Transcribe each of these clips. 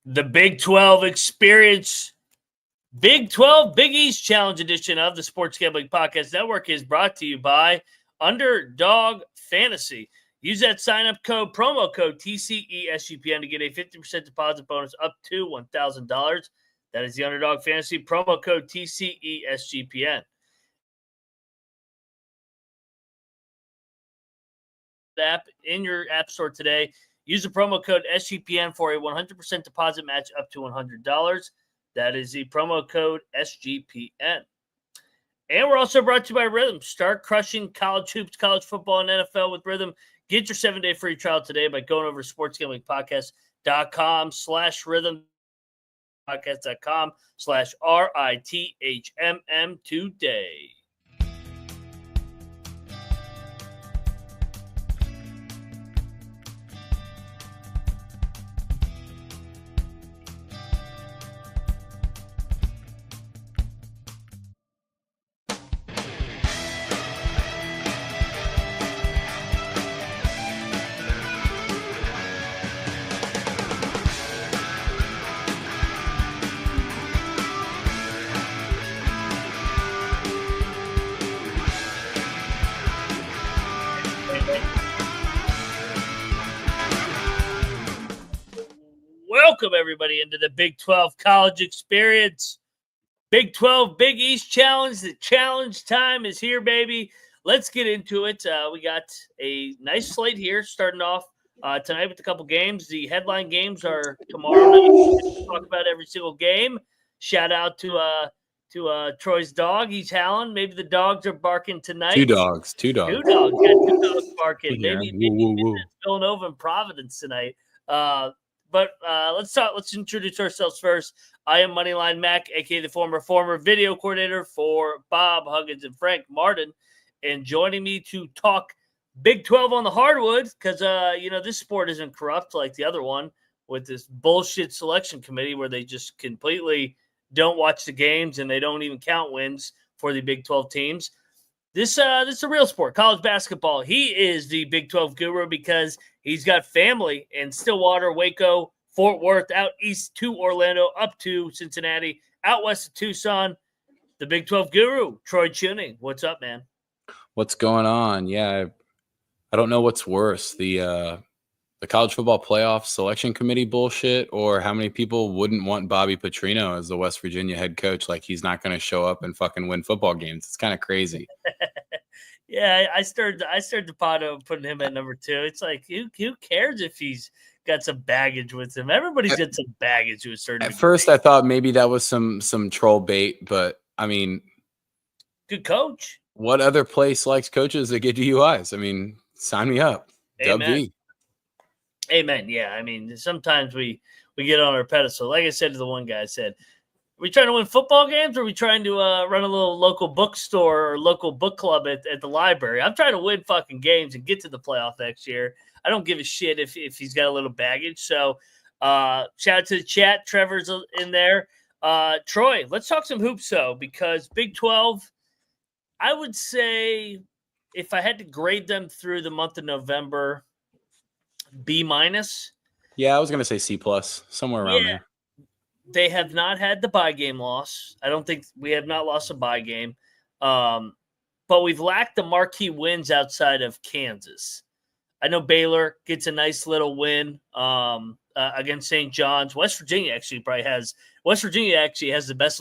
The Big 12 Experience, Big 12 Big East Challenge edition of the Sports Gambling Podcast Network is brought to you by Underdog Fantasy. Use that sign-up code, promo code TCESGPN to get a 50% deposit bonus up to $1,000. That is the Underdog Fantasy promo code TCESGPN. App in your app store today. Use the promo code SGPN for a 100% deposit match up to $100. That is the promo code SGPN. And we're also brought to you by Rhythm. Start crushing college hoops, college football, and NFL with Rhythm. Get your 7-day free trial today by going over to sportsgamblingpodcast.com/rhythm, podcast.com/RITHMM today. Welcome, everybody, into the Big 12 College Experience. Big 12 Big East Challenge. The challenge time is here, baby. Let's get into it. We got a nice slate here starting off tonight with a couple games. The headline games are tomorrow night. We'll talk about every single game. Shout out to Troy's dog. He's howling. Maybe the dogs are barking tonight. Two dogs. Got 2 dogs barking. Yeah. Maybe Villanova and Providence tonight. But let's introduce ourselves first. I am Moneyline Mac, a.k.a. the former video coordinator for Bob Huggins and Frank Martin. And joining me to talk Big 12 on the hardwood, because, this sport isn't corrupt like the other one with this bullshit selection committee where they just completely don't watch the games and they don't even count wins for the Big 12 teams. This is a real sport, college basketball. He is the Big 12 guru because he's got family in Stillwater, Waco, Fort Worth, out east to Orlando, up to Cincinnati, out west to Tucson. The Big 12 guru, Troy Chewning. What's up, man? What's going on? Yeah, I don't know what's worse, the college football playoff selection committee bullshit, or how many people wouldn't want Bobby Petrino as the West Virginia head coach. Like, he's not going to show up and fucking win football games. It's kind of crazy. Yeah, I started the pot of putting him at number 2. It's like, who cares if he's got some baggage with him? Everybody's got some baggage to a certain degree. First, I thought maybe that was some troll bait, but I mean, good coach. What other place likes coaches that get DUIs? I mean, sign me up. Amen. Amen. Yeah, I mean, sometimes we get on our pedestal. Like I said to the one guy, I said, are we trying to win football games, or are we trying to run a little local bookstore or local book club at the library? I'm trying to win fucking games and get to the playoff next year. I don't give a shit if he's got a little baggage. So shout out to the chat. Trevor's in there. Troy, let's talk some hoops, though, because Big 12, I would say if I had to grade them through the month of November, B-. Yeah, I was going to say C+, somewhere around there. They have not had the bye game loss. I don't think we have not lost a bye game. But we've lacked the marquee wins outside of Kansas. I know Baylor gets a nice little win against St. John's. West Virginia actually has the best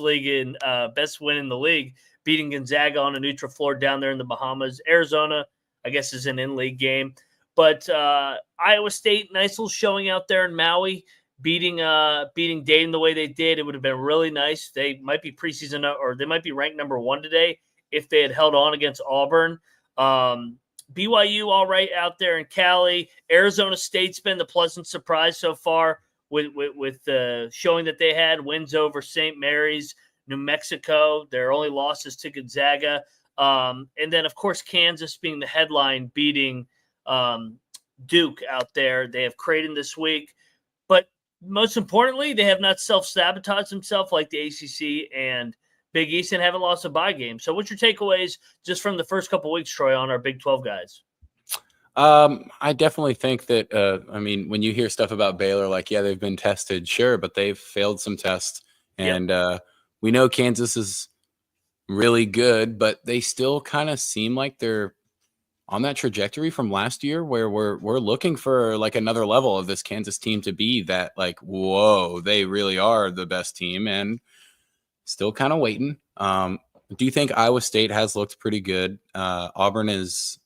best win in the league, beating Gonzaga on a neutral floor down there in the Bahamas. Arizona, I guess, is an in-league game. But Iowa State, nice little showing out there in Maui. Beating Dayton the way they did, it would have been really nice. They might be preseason, or they might be ranked number 1 today if they had held on against Auburn. BYU all right out there in Cali. Arizona State's been the pleasant surprise so far with the showing that they had, wins over St. Mary's, New Mexico. Their only losses to Gonzaga, and then of course Kansas being the headline, beating Duke out there. They have Creighton this week, but most importantly, they have not self-sabotaged themselves like the ACC and Big East and haven't lost a bye game. So what's your takeaways just from the first couple weeks, Troy, on our Big 12 guys? I definitely think that, I mean, when you hear stuff about Baylor, like, yeah, they've been tested, sure, but they've failed some tests. And we know Kansas is really good, but they still kind of seem like they're on that trajectory from last year where we're looking for like another level of this Kansas team to be that, like, whoa, they really are the best team, and still kind of waiting. Do you think Iowa State has looked pretty good? Auburn is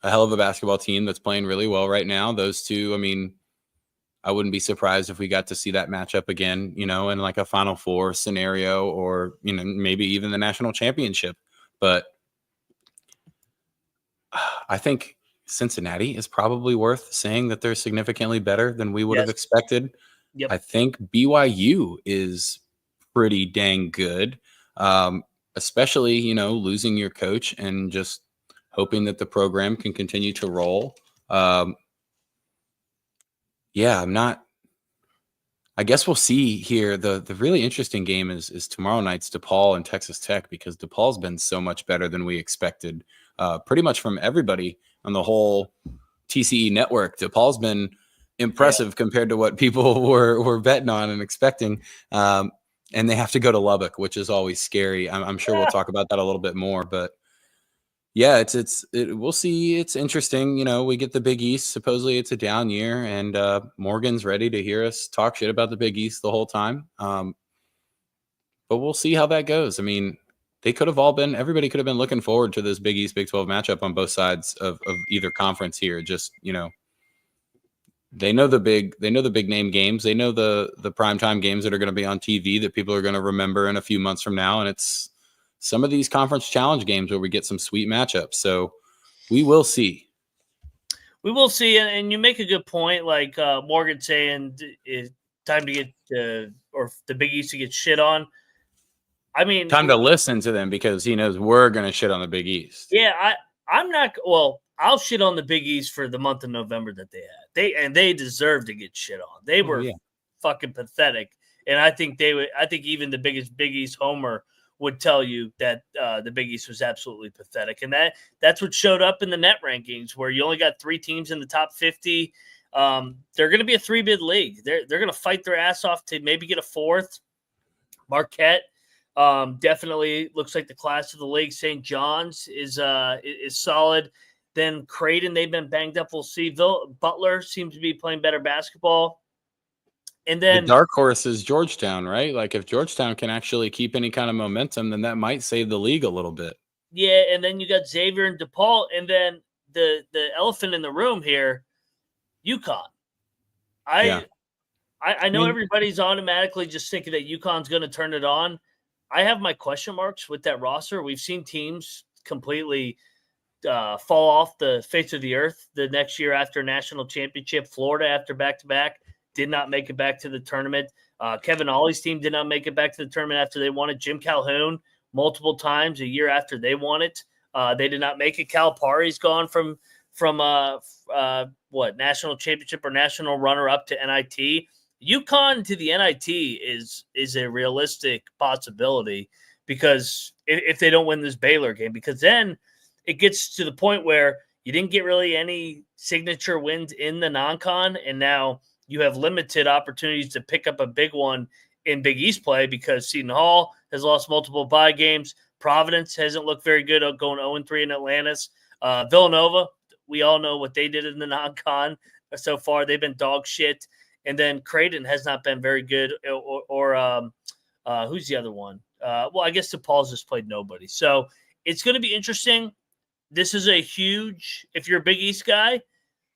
a hell of a basketball team that's playing really well right now. Those two, I mean, I wouldn't be surprised if we got to see that matchup again, in like a Final Four scenario, or, maybe even the national championship. But I think Cincinnati is probably worth saying that they're significantly better than we would have expected. Yep. I think BYU is pretty dang good, especially, losing your coach and just hoping that the program can continue to roll. I guess we'll see here. The really interesting game is tomorrow night's DePaul and Texas Tech, because DePaul's been so much better than we expected, pretty much from everybody on the whole TCE network. DePaul's been impressive compared to what people were betting on and expecting. And they have to go to Lubbock, which is always scary. I'm sure we'll talk about that a little bit more, but yeah, we'll see. It's interesting. We get the Big East. Supposedly it's a down year, and Morgan's ready to hear us talk shit about the Big East the whole time. But we'll see how that goes. I mean, everybody could have been looking forward to this Big East, Big 12 matchup on both sides of either conference here. Just, they know the big name games. They know the primetime games that are going to be on TV that people are going to remember in a few months from now. And it's some of these conference challenge games where we get some sweet matchups. So we will see. We will see. And you make a good point. Like Morgan saying, it's time to get the Big East to get shit on. I mean, time to listen to them, because he knows we're going to shit on the Big East. Yeah, I'm not. Well, I'll shit on the Big East for the month of November that they had. They deserve to get shit on. They were fucking pathetic, and I think even the biggest Big East homer would tell you that the Big East was absolutely pathetic, and that's what showed up in the net rankings, where you only got 3 teams in the top 50. They're going to be a 3-bid league. They're going to fight their ass off to maybe get a 4th. Marquette. Definitely looks like the class of the league. St. John's is solid. Then Creighton, they've been banged up. We'll see. Butler seems to be playing better basketball. And then the dark horse is Georgetown, right? Like, if Georgetown can actually keep any kind of momentum, then that might save the league a little bit. Yeah, and then you got Xavier and DePaul, and then the elephant in the room here, UConn. I know everybody's automatically just thinking that UConn's going to turn it on. I have my question marks with that roster. We've seen teams completely fall off the face of the earth the next year after a national championship. Florida, after back-to-back, did not make it back to the tournament. Kevin Ollie's team did not make it back to the tournament after they won it. Jim Calhoun, multiple times a year after they won it. They did not make it. Calipari's gone from national championship or national runner-up to NIT. UConn to the NIT is a realistic possibility, because if they don't win this Baylor game, because then it gets to the point where you didn't get really any signature wins in the non-con, and now you have limited opportunities to pick up a big one in Big East play, because Seton Hall has lost multiple bye games. Providence hasn't looked very good, going 0-3 in Atlantis. Villanova, we all know what they did in the non-con so far. They've been dog shit. And then Creighton has not been very good, or who's the other one? Well, I guess DePaul's just played nobody. So it's going to be interesting. This is a huge – if you're a Big East guy,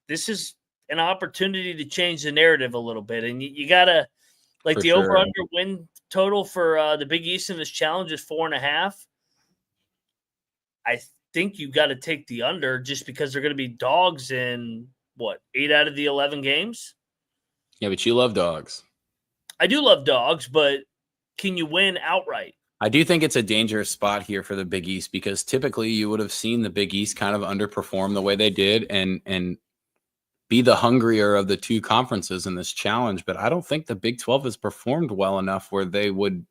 this is an opportunity to change the narrative a little bit. And you got to – like, the over-under win total for the Big East in this challenge is 4.5. I think you got to take the under, just because they're going to be dogs in, 8 out of the 11 games? Yeah, but you love dogs. I do love dogs, but can you win outright? I do think it's a dangerous spot here for the Big East, because typically you would have seen the Big East kind of underperform the way they did and be the hungrier of the two conferences in this challenge. But I don't think the Big 12 has performed well enough where they would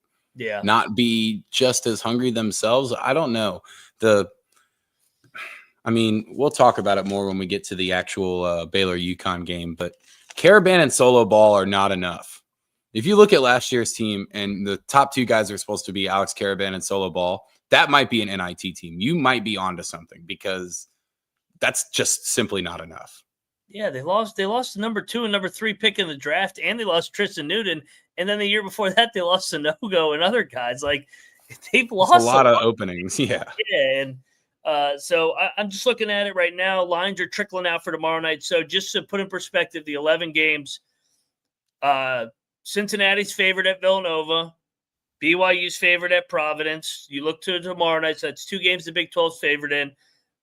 not be just as hungry themselves. I don't know. I mean, we'll talk about it more when we get to the actual Baylor UConn game, but Caravan and solo ball are not enough. If you look at last year's team and the top two guys are supposed to be Alex Caravan and solo ball, that might be an NIT team. You might be onto something because that's just simply not enough. Yeah, they lost the number 2 and number 3 pick in the draft, and they lost Tristan Newton. And then the year before that, they lost Sanogo and other guys. Like, they've lost a lot of openings. Yeah. Yeah, and so I'm just looking at it right now. Lines are trickling out for tomorrow night. So just to put in perspective, the 11 games, Cincinnati's favorite at Villanova, BYU's favorite at Providence. You look to tomorrow night, so that's 2 games the Big 12's favored in.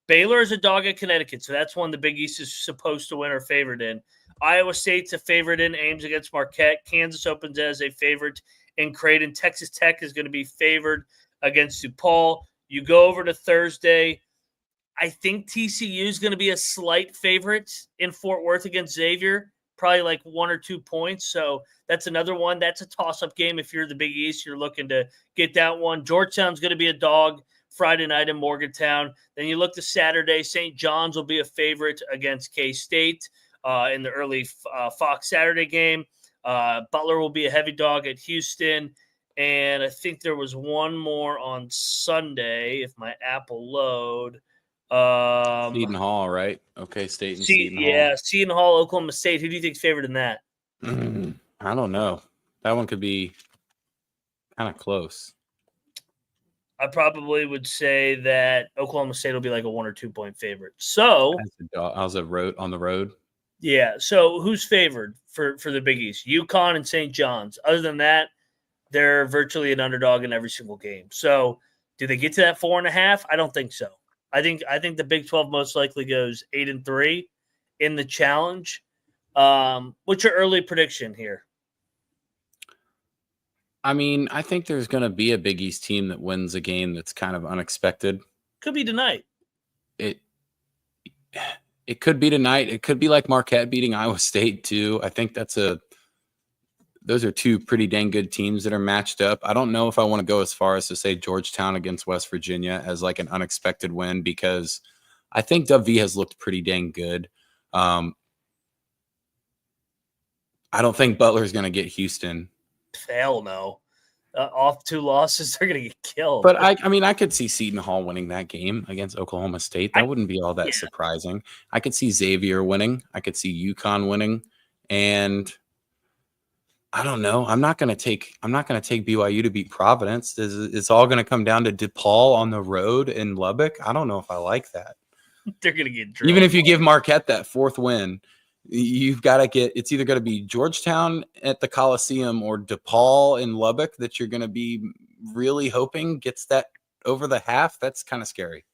Baylor is a dog at Connecticut, so that's one the Big East is supposed to win or favored in. Iowa State's a favorite in Ames against Marquette. Kansas opens as a favorite in Creighton. Texas Tech is going to be favored against DePaul. You go over to Thursday. I think TCU is going to be a slight favorite in Fort Worth against Xavier, probably like 1 or 2 points. So that's another one. That's a toss-up game. If you're the Big East, you're looking to get that one. Georgetown's going to be a dog Friday night in Morgantown. Then you look to Saturday. St. John's will be a favorite against K-State in the early Fox Saturday game. Butler will be a heavy dog at Houston. And I think there was one more on Sunday, if my app will load. Seton Hall, right? Okay, State and Seton Hall. Yeah, Seton Hall, Oklahoma State. Who do you think's favored in that? I don't know. That one could be kind of close. I probably would say that Oklahoma State will be like a 1 or 2 point favorite. So how's it on the road? Yeah. So who's favored for the Big East? UConn and St. John's. Other than that, they're virtually an underdog in every single game. So do they get to that 4.5? I don't think so. I think the Big 12 most likely goes 8-3 in the challenge. What's your early prediction here? I mean, I think there's going to be a Big East team that wins a game that's kind of unexpected. Could be tonight. It could be tonight. It could be like Marquette beating Iowa State too. I think those are 2 pretty dang good teams that are matched up. I don't know if I want to go as far as to say Georgetown against West Virginia as like an unexpected win because I think W has looked pretty dang good. I don't think Butler's going to get Houston. Hell no. Off 2 losses, they're going to get killed. But I mean, I could see Seton Hall winning that game against Oklahoma State. That wouldn't be all that surprising. I could see Xavier winning. I could see UConn winning. And I don't know. I'm not going to take BYU to beat Providence. It's all going to come down to DePaul on the road in Lubbock. I don't know if I like that. They're going to get drilled. Even if you give Marquette that 4th win, you've got to get – it's either going to be Georgetown at the Coliseum or DePaul in Lubbock that you're going to be really hoping gets that over the half. That's kind of scary.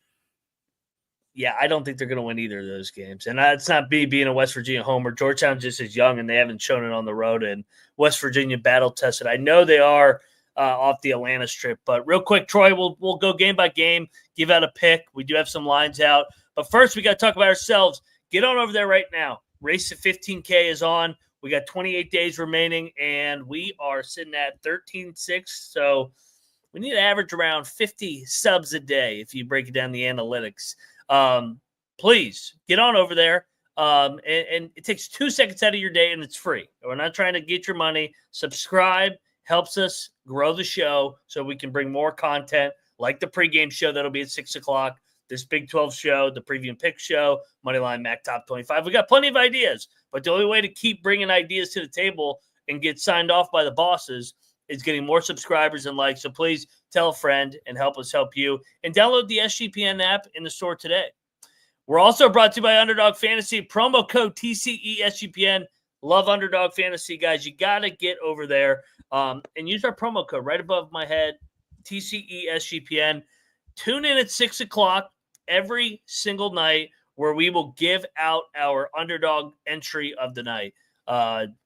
Yeah, I don't think they're going to win either of those games. And it's not being a West Virginia homer. Georgetown just is young, and they haven't shown it on the road. And West Virginia battle-tested. I know they are off the Atlanta strip. But real quick, Troy, we'll go game by game, give out a pick. We do have some lines out. But first, we got to talk about ourselves. Get on over there right now. Race to 15K is on. We got 28 days remaining, and we are sitting at 13.6. So we need to average around 50 subs a day if you break it down the analytics. Please get on over there. And it takes 2 seconds out of your day, and it's free. We're not trying to get your money. Subscribe helps us grow the show so we can bring more content like the pregame show that'll be at 6 o'clock. This Big 12 show, the preview and pick show, Moneyline Mac Top 25. We got plenty of ideas, but the only way to keep bringing ideas to the table and get signed off by the bosses is getting more subscribers and likes. So please tell a friend and help us help you. And download the SGPN app in the store today. We're also brought to you by Underdog Fantasy. Promo code TCE SGPN. Love Underdog Fantasy, guys. You got to get over there and use our promo code right above my head, TCE SGPN. Tune in at 6 o'clock. Every single night where we will give out our underdog entry of the night.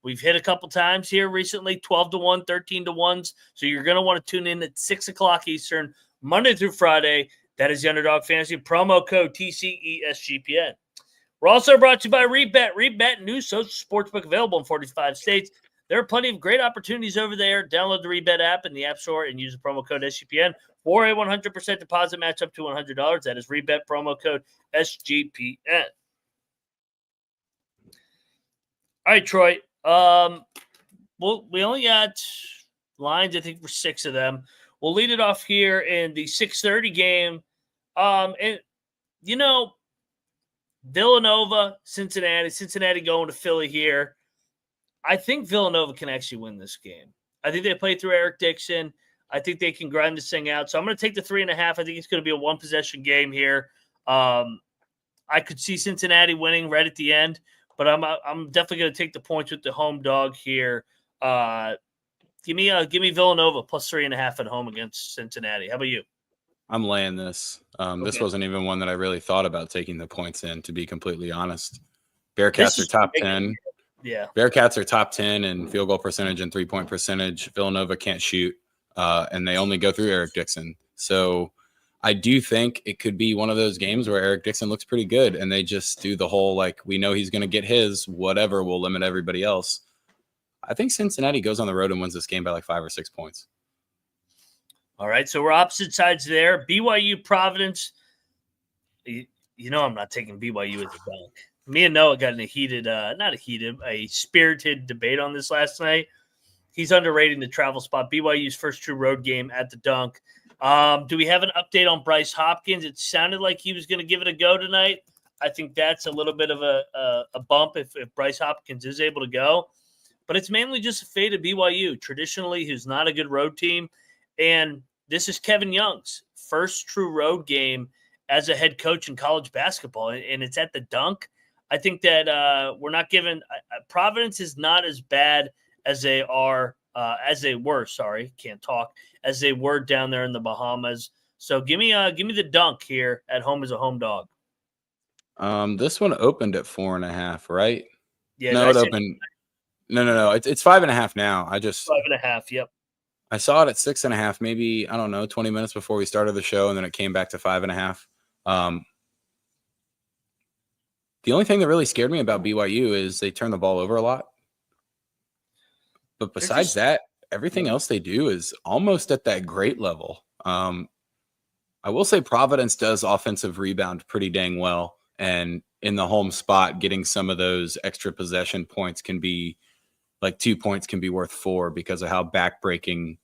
We've hit a couple times here recently, 12-1, 13-1s. So you're going to want to tune in at 6 o'clock Eastern, Monday through Friday. That is the Underdog Fantasy promo code TCESGPN. We're also brought to you by ReBet. ReBet, new social sportsbook available in 45 states. there are plenty of great opportunities over there. Download the Rebet app in the App Store and use the promo code SGPN for a 100% deposit match up to $100. That is Rebet promo code SGPN. All right, Troy. Well, we only got lines, I think, for 6 of them. We'll lead it off here in the 6:30 game. And, Villanova, Cincinnati going to Philly here. I think Villanova can actually win this game. I think they play through Eric Dixon. I think they can grind this thing out. So I'm going to take the 3.5. I think it's going to be a one-possession game here. I could see Cincinnati winning right at the end, but I'm definitely going to take the points with the home dog here. Give me Villanova plus 3.5 at home against Cincinnati. How about you? I'm laying this. This wasn't even one that I really thought about taking the points in, to be completely honest. Bearcats are top 10. Yeah. Bearcats are top 10 in field goal percentage and 3-point percentage. Villanova can't shoot, and they only go through Eric Dixon. So I do think it could be one of those games where Eric Dixon looks pretty good, and they just do the whole, we know he's going to get his, whatever, we'll limit everybody else. I think Cincinnati goes on the road and wins this game by 5 or 6 points. All right, so we're opposite sides there. BYU, Providence. I'm not taking BYU as a dunk. Me and Noah got in a spirited debate on this last night. He's underrating the travel spot. BYU's first true road game at the dunk. Do we have an update on Bryce Hopkins? It sounded like he was going to give it a go tonight. I think that's a little bit of a bump if Bryce Hopkins is able to go. But it's mainly just a fate of BYU. Traditionally, who's not a good road team. And this is Kevin Young's first true road game as a head coach in college basketball, and it's at the dunk. I think that we're not given Providence is not as bad as they were as they were down there in the Bahamas. So give me the dunk here at home as a home dog. This one opened at 4.5, right? Yeah, no, it opened. No. It's 5.5 now. 5.5. Yep. I saw it at 6.5, maybe, 20 minutes before we started the show, and then it came back to 5.5. The only thing that really scared me about BYU is they turn the ball over a lot. But besides that, everything else they do is almost at that great level. I will say Providence does offensive rebound pretty dang well. And in the home spot, getting some of those extra possession points can be 2 points can be worth 4 because of how backbreaking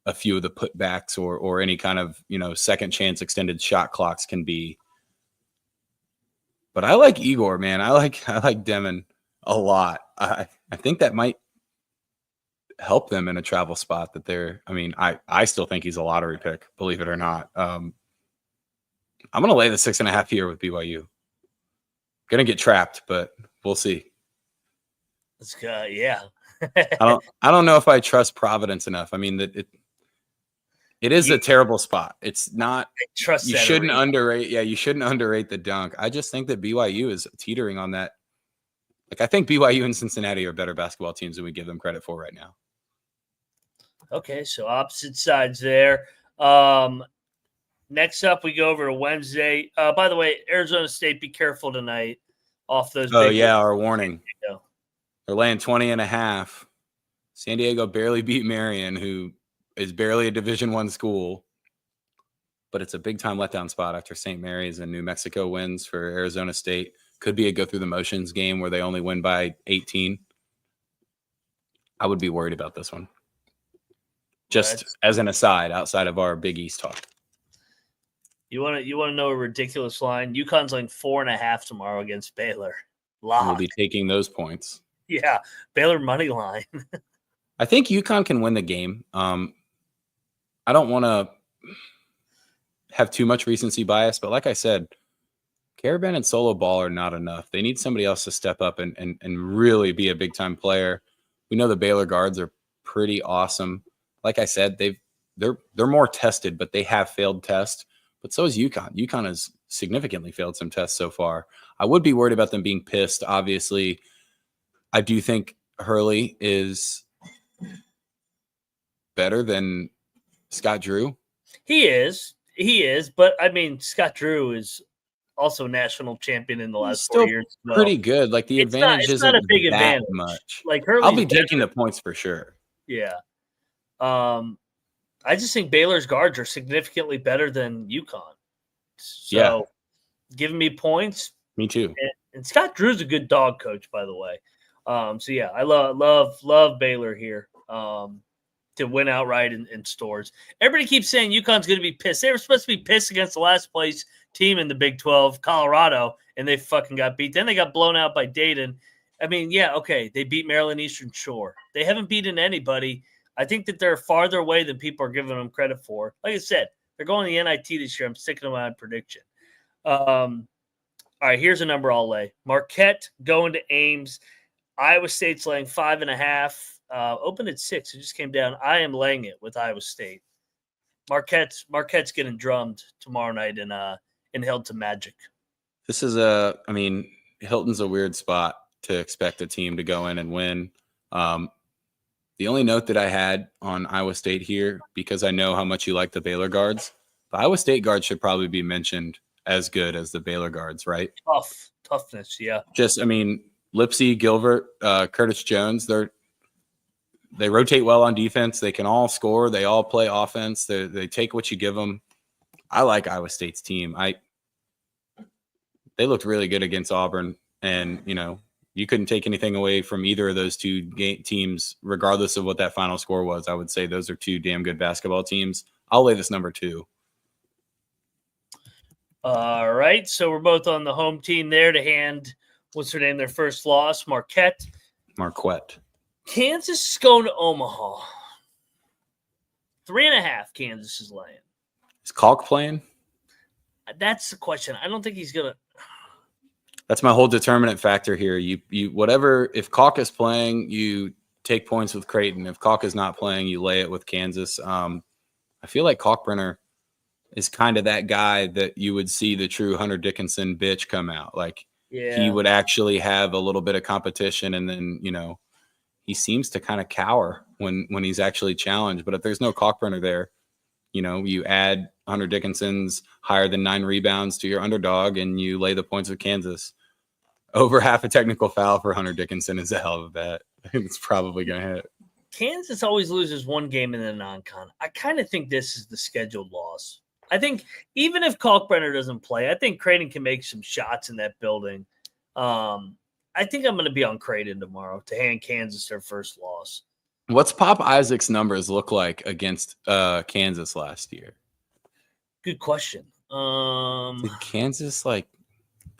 a few of the putbacks or any kind of, second chance extended shot clocks can be. But I like Igor, man. I like Demon a lot. I think that might help them in a travel spot that they're, I still think he's a lottery pick, believe it or not. I'm going to lay the 6.5 here with BYU. Going to get trapped, but we'll see. Let's go. Yeah. I don't know if I trust Providence enough. It is a terrible spot. It's not. You shouldn't underrate. Yeah, you shouldn't underrate the dunk. I just think that BYU is teetering on that. I think BYU and Cincinnati are better basketball teams than we give them credit for right now. Okay, so opposite sides there. Next up, we go over to Wednesday. By the way, Arizona State, be careful tonight off those. Oh, yeah, our warning. They're laying 20.5. San Diego barely beat Marion, who is barely a Division I school. But it's a big-time letdown spot after St. Mary's and New Mexico wins for Arizona State. Could be a go-through-the-motions game where they only win by 18. I would be worried about this one. Just as an aside, outside of our Big East talk. You want to know a ridiculous line? UConn's laying 4.5 tomorrow against Baylor. We'll be taking those points. Yeah, Baylor money line. I think UConn can win the game. I don't want to have too much recency bias, but like I said, Caravan and Solo Ball are not enough. They need somebody else to step up and really be a big-time player. We know the Baylor guards are pretty awesome. Like I said, they're more tested, but they have failed tests. But so is UConn. UConn has significantly failed some tests so far. I would be worried about them being pissed. Obviously, I do think Hurley is better than Scott Drew. He is. But, Scott Drew is also national champion in the last Still 4 years. Well, pretty good. Like the advantage it's isn't not a big that advantage. much. Like I'll Hurley's be taking better. the points for sure. Yeah. I just think Baylor's guards are significantly better than UConn. So giving me points. Me too. And Scott Drew's a good dog coach, by the way. So yeah, I love Baylor here to win outright in Storrs. Everybody keeps saying UConn's going to be pissed. They were supposed to be pissed against the last place team in the Big 12, Colorado, and they fucking got beat. Then they got blown out by Dayton. I mean, yeah, okay, they beat Maryland Eastern Shore. They haven't beaten anybody. I think that they're farther away than people are giving them credit for. Like I said, they're going to the NIT this year. I'm sticking to my prediction. All right, here's a number I'll lay. Marquette going to Ames. Iowa State's laying 5.5. Opened at 6. It just came down. I am laying it with Iowa State. Marquette's getting drummed tomorrow night in Hilton Magic. This is Hilton's a weird spot to expect a team to go in and win. The only note that I had on Iowa State here, because I know how much you like the Baylor guards, the Iowa State guards should probably be mentioned as good as the Baylor guards, right? Toughness, yeah. Lipsy, Gilbert, Curtis Jones, they rotate well on defense. They can all score. They all play offense. They take what you give them. I like Iowa State's team. They looked really good against Auburn, and you couldn't take anything away from either of those two teams, regardless of what that final score was. I would say those are two damn good basketball teams. I'll lay this number 2. All right, so we're both on the home team there to hand, what's their name, their first loss, Marquette. Kansas is going to Omaha. 3.5 Kansas is laying. Is Kalk playing? That's the question. I don't think he's going to. That's my whole determinant factor here. If Kalk is playing, you take points with Creighton. If Kalk is not playing, you lay it with Kansas. I feel like Kalkbrenner is kind of that guy that you would see the true Hunter Dickinson bitch come out. Like, he would actually have a little bit of competition, and then, he seems to kind of cower when he's actually challenged. But if there's no Kalkbrenner there, you add Hunter Dickinson's higher than 9 rebounds to your underdog, and you lay the points with Kansas. Over half a technical foul for Hunter Dickinson is a hell of a bet. It's probably going to hit. Kansas always loses one game in the non-con. I kind of think this is the scheduled loss. I think even if Kalkbrenner doesn't play, I think Creighton can make some shots in that building. I think I'm going to be on Creighton tomorrow to hand Kansas their first loss. What's Pop Isaac's numbers look like against Kansas last year? Good question. Did Kansas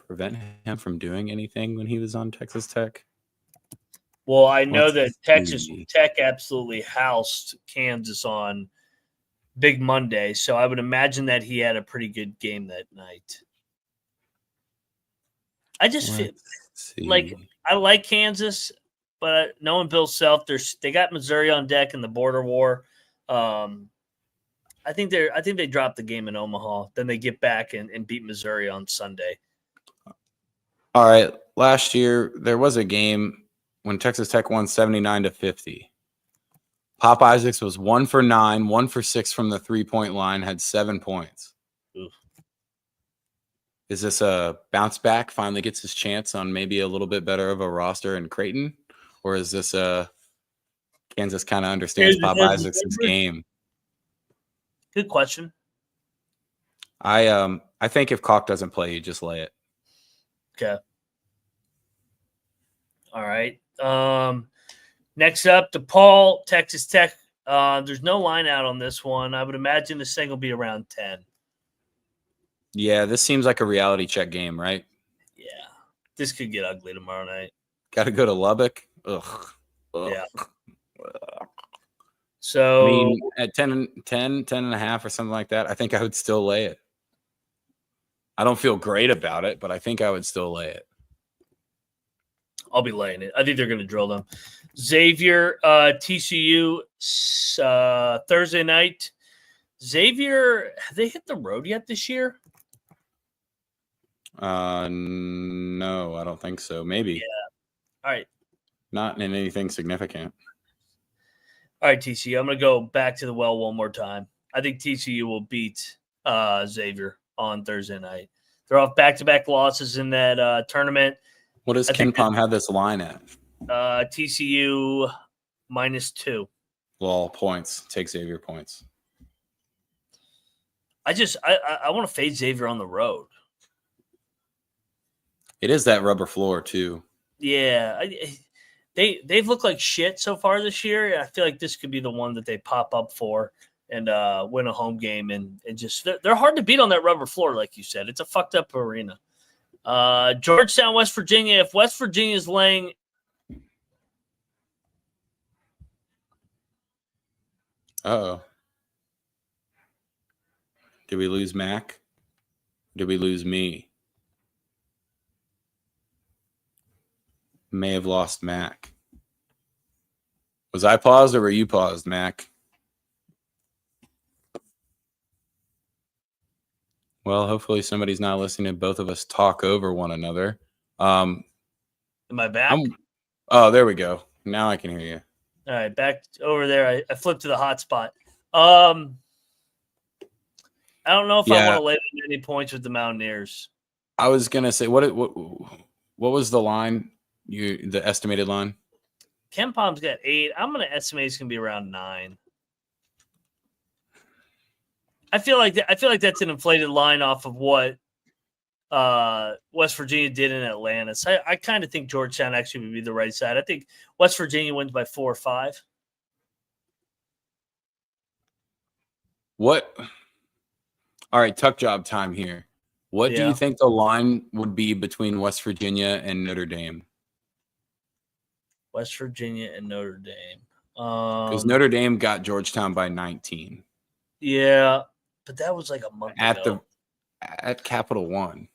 prevent him from doing anything when he was on Texas Tech? Well, I know that Texas Tech absolutely housed Kansas on Big Monday, so I would imagine that he had a pretty good game that night. I just feel like I like Kansas, but knowing Bill Self, they got Missouri on deck in the border war. I think they dropped the game in Omaha. Then they get back and beat Missouri on Sunday. All right. Last year, there was a game when Texas Tech won 79-50. Pop Isaacs was 1 for 9, 1 for 6 from the 3-point line, had 7 points. Oof. Is this a bounce back? Finally gets his chance on maybe a little bit better of a roster in Creighton? Or is this Kansas kind of understands Pop Isaacs' game? Good question. I think if Kalk doesn't play, you just lay it. Okay. All right. Next up, DePaul, Texas Tech. There's no line out on this one. I would imagine this thing will be around 10. Yeah, this seems like a reality check game, right? Yeah. This could get ugly tomorrow night. Got to go to Lubbock? Ugh. Yeah. So at 10 and a half or something like that, I think I would still lay it. I don't feel great about it, but I think I would still lay it. I'll be laying it. I think they're going to drill them. Xavier, TCU, Thursday night. Xavier, have they hit the road yet this year? No, I don't think so. Maybe. Yeah. All right. Not in anything significant. All right, TCU. I'm going to go back to the well one more time. I think TCU will beat Xavier on Thursday night. They're off back-to-back losses in that tournament. What does Ken Palm have this line at? TCU -2. Well, points. Take Xavier points. I want to fade Xavier on the road. It is that rubber floor too. Yeah, they've looked like shit so far this year. I feel like this could be the one that they pop up for and win a home game and just they're hard to beat on that rubber floor, like you said. It's a fucked up arena. Georgetown, West Virginia. If West Virginia is laying, Uh-oh. Did we lose Mac? Did we lose me? May have lost Mac. Was I paused or were you paused, Mac? Well, hopefully somebody's not listening to both of us talk over one another. am I back? Oh, there we go. Now I can hear you. All right, back over there. I flipped to the hotspot. I don't know if I want to lay any points with the Mountaineers. I was gonna say what was the line? The estimated line? Ken Palm's got 8. I'm gonna estimate it's gonna be around 9. I feel like that's an inflated line off of what West Virginia did in Atlanta. So I kind of think Georgetown actually would be the right side. I think West Virginia wins by 4 or 5. What? All right, tuck job time here. What do you think the line would be between West Virginia and Notre Dame? West Virginia and Notre Dame. Because Notre Dame got Georgetown by 19. Yeah, but that was like a month ago. At Capital One.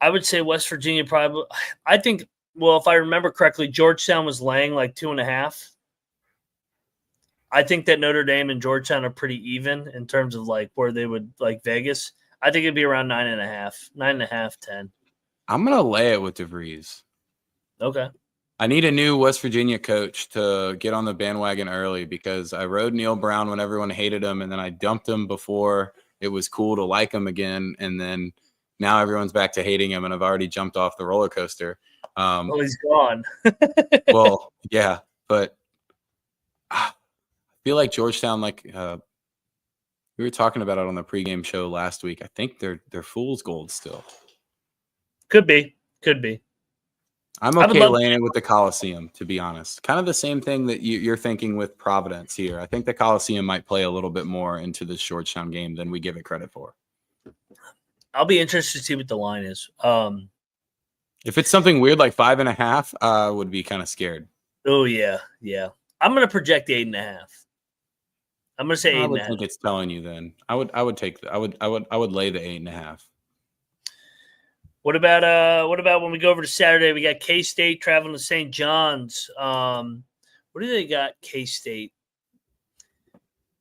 I would say West Virginia probably. I think. Well, if I remember correctly, Georgetown was laying like 2.5. I think that Notre Dame and Georgetown are pretty even in terms of like where they would like Vegas. I think it'd be around 9.5, 9.5, 10. I'm gonna lay it with DeVries. Okay. I need a new West Virginia coach to get on the bandwagon early because I rode Neil Brown when everyone hated him, and then I dumped him before it was cool to like him again, and then now everyone's back to hating him, and I've already jumped off the roller coaster. Well, he's gone. Well, yeah, but I feel like Georgetown, like we were talking about it on the pregame show last week. I think they're fool's gold still. Could be. I'm okay laying it with the Coliseum, to be honest. Kind of the same thing that you're thinking with Providence here. I think the Coliseum might play a little bit more into this Georgetown game than we give it credit for. I'll be interested to see what the line is. If it's something weird like 5.5, I would be kind of scared. Oh yeah. I'm going to project 8.5. I'm going to say 8.5. I would think it's telling you then. I would lay the 8.5. What about when we go over to Saturday? We got K-State traveling to St. John's. What do they got? K-State.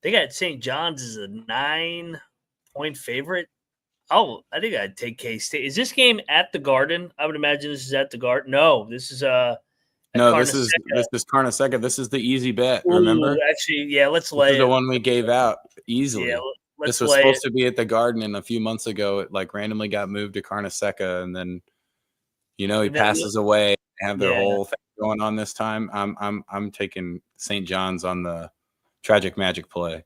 They got St. John's as a 9-point favorite. Oh, I think I'd take K-State. Is this game at the Garden? I would imagine this is at the Garden. No, this is this is Carnesecca. This is the easy bet. Remember? Ooh, actually, yeah. Let's lay it. The one we gave out easily. Yeah, this was supposed to be at the Garden, and a few months ago, it like randomly got moved to Carnesecca, and then he passes away. They have their whole thing going on this time. I'm taking St. John's on the tragic magic play.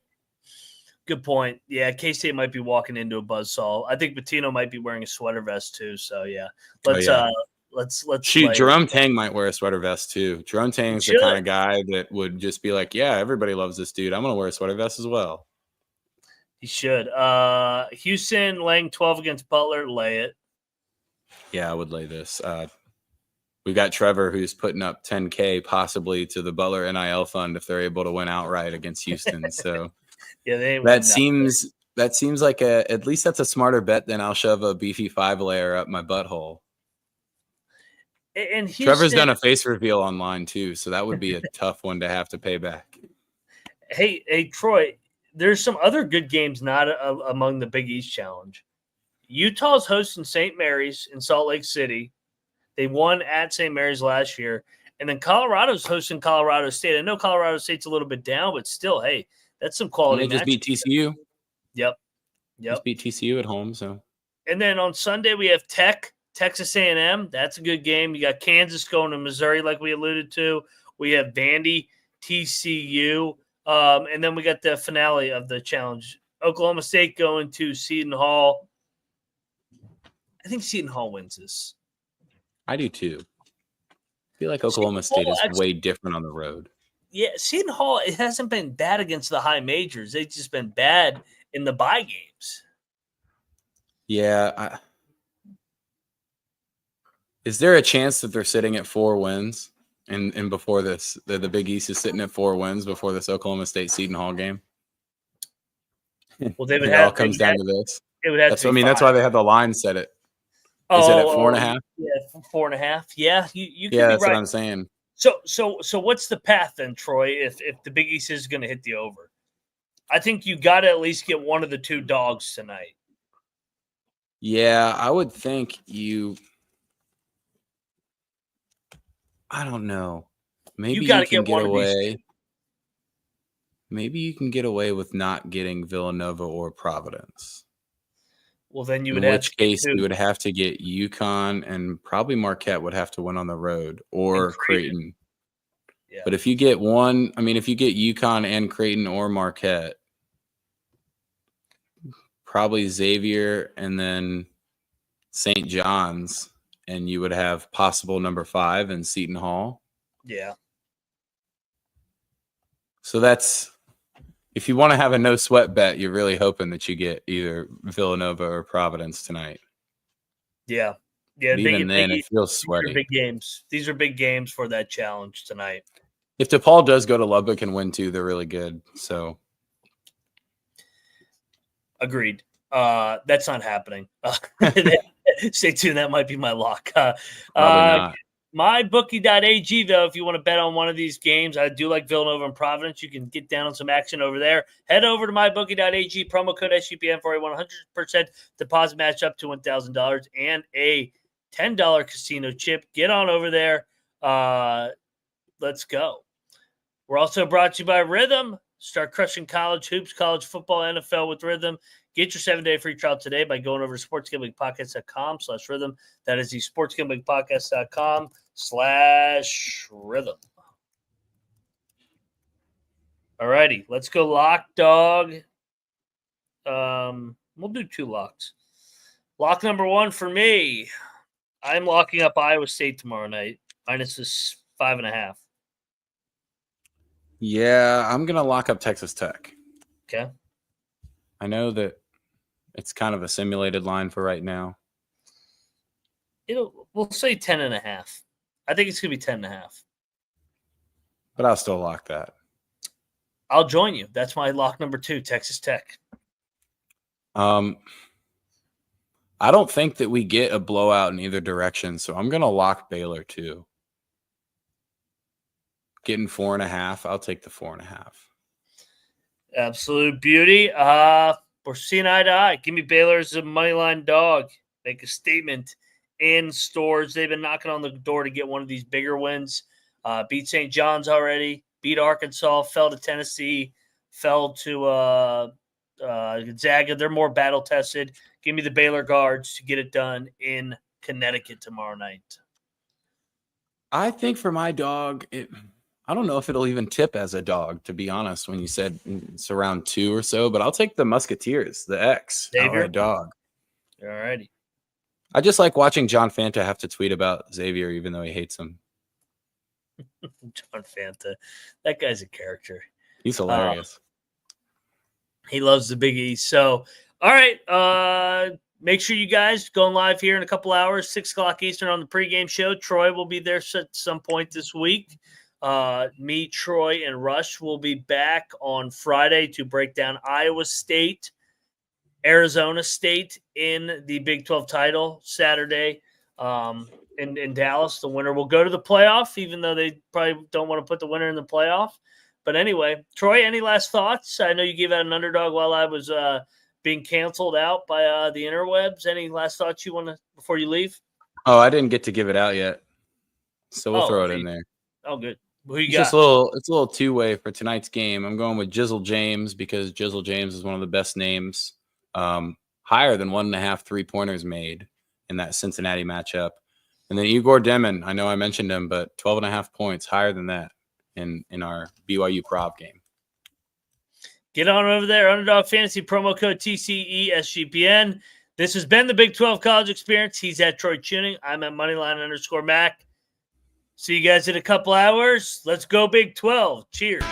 Good point. Yeah, K-State might be walking into a buzzsaw. I think Pitino might be wearing a sweater vest too. So yeah, let's shoot. Jerome Tang might wear a sweater vest too. Jerome Tang's the kind of guy that would just be like, yeah, everybody loves this dude. I'm gonna wear a sweater vest as well. He should. Houston laying 12 against Butler. Lay it. Yeah, I would lay this. We've got Trevor who's putting up 10K possibly to the Butler NIL fund if they're able to win outright against Houston. So yeah, that seems like at least that's a smarter bet than I'll shove a beefy 5-layer up my butthole. And Houston, Trevor's done a face reveal online too, so that would be a tough one to have to pay back. Hey, Troy. There's some other good games not among the Big East Challenge. Utah's hosting St. Mary's in Salt Lake City. They won at St. Mary's last year. And then Colorado's hosting Colorado State. I know Colorado State's a little bit down, but still, hey, that's some quality. They just beat TCU. Yep. Just beat TCU at home, so. And then on Sunday we have Texas A&M. That's a good game. You got Kansas going to Missouri, like we alluded to. We have Vandy, TCU, and then we got the finale of the challenge. Oklahoma State going to Seton Hall. I think Seton Hall wins this. I do too. I feel like Oklahoma State is way different on the road. Yeah, Seton Hall, it hasn't been bad against the high majors. They've just been bad in the bye games. Yeah. Is there a chance that they're sitting at 4 wins? And before this, the Big East is sitting at 4 wins before this Oklahoma State Seton Hall game? Well, they would it all comes down to this. It would have that's why they had the line set it. Is it at 4.5? Yeah, 4.5. Yeah, you can yeah, be that's right. what I'm saying. So what's the path then, Troy? If the Big East is going to hit the over, I think you got to at least get one of the 2 dogs tonight. Yeah, I would think you. I don't know. Maybe you can get away. Maybe you can get away with not getting Villanova or Providence. Well, then you would in which case you would have to get UConn, and probably Marquette would have to win on the road, or Creighton. Yeah. But if you get if you get UConn and Creighton or Marquette, probably Xavier and then St. John's, and you would have possible number 5 in Seton Hall. Yeah. So that's, if you want to have a no sweat bet, you're really hoping that you get either Villanova or Providence tonight. Yeah. Yeah. Even then, it feels sweaty. These are big games. These are big games for that challenge tonight. If DePaul does go to Lubbock and win too, they're really good. So. Agreed. That's not happening. Stay tuned. That might be my lock. Probably not. MyBookie.ag, though, if you want to bet on one of these games, I do like Villanova and Providence. You can get down on some action over there. Head over to MyBookie.ag, promo code SGPN for a 100% deposit match up to $1,000 and a $10 casino chip. Get on over there. Let's go. We're also brought to you by Rhythm. Start crushing college hoops, college football, NFL with Rhythm. Get your 7-day free trial today by going over to sportsgamblingpodcast.com/rhythm. That is the sportsgamblingpodcast.com/rhythm. All righty, let's go lock, dog. We'll do 2 locks. Lock number 1 for me. I'm locking up Iowa State tomorrow night. Minus this 5.5. Yeah, I'm going to lock up Texas Tech. Okay. I know that it's kind of a simulated line for right now. We'll say 10.5. I think it's going to be 10.5. But I'll still lock that. I'll join you. That's my lock number 2, Texas Tech. I don't think that we get a blowout in either direction, so I'm going to lock Baylor too. Getting 4.5. I'll take the 4.5. Absolute beauty. We're seeing eye to eye. Give me Baylor as a moneyline dog. Make a statement in Storrs. They've been knocking on the door to get one of these bigger wins. Beat St. John's already. Beat Arkansas. Fell to Tennessee. Fell to Gonzaga. They're more battle tested. Give me the Baylor Guards to get it done in Connecticut tomorrow night. I think for my dog, I don't know if it'll even tip as a dog, to be honest, when you said it's around 2 or so, but I'll take the Musketeers, the X, Xavier dog. All righty. I just like watching John Fanta have to tweet about Xavier, even though he hates him. John Fanta. That guy's a character. He's hilarious. He loves the Big East. So, all right. Make sure you guys going live here in a couple hours, 6 o'clock Eastern on the pregame show. Troy will be there at some point this week. Me, Troy, and Rush will be back on Friday to break down Iowa State, Arizona State in the Big 12 title Saturday in Dallas. The winner will go to the playoff, even though they probably don't want to put the winner in the playoff. But anyway, Troy, any last thoughts? I know you gave out an underdog while I was being canceled out by the interwebs. Any last thoughts you want to before you leave? Oh, I didn't get to give it out yet, so we'll throw it in there. Oh, good. Who you it's got? It's a little two-way for tonight's game. I'm going with Jizzle James because Jizzle James is one of the best names. higher than 1.5 3-pointers made in that Cincinnati matchup. And then Igor Demin, I know I mentioned him, but 12.5 points, higher than that in our BYU prop game. Get on over there, Underdog Fantasy, promo code TCESGPN. This has been the Big 12 College Experience. He's at Troy Chewning. I'm at Moneyline_Mac. See you guys in a couple hours. Let's go Big 12. Cheers.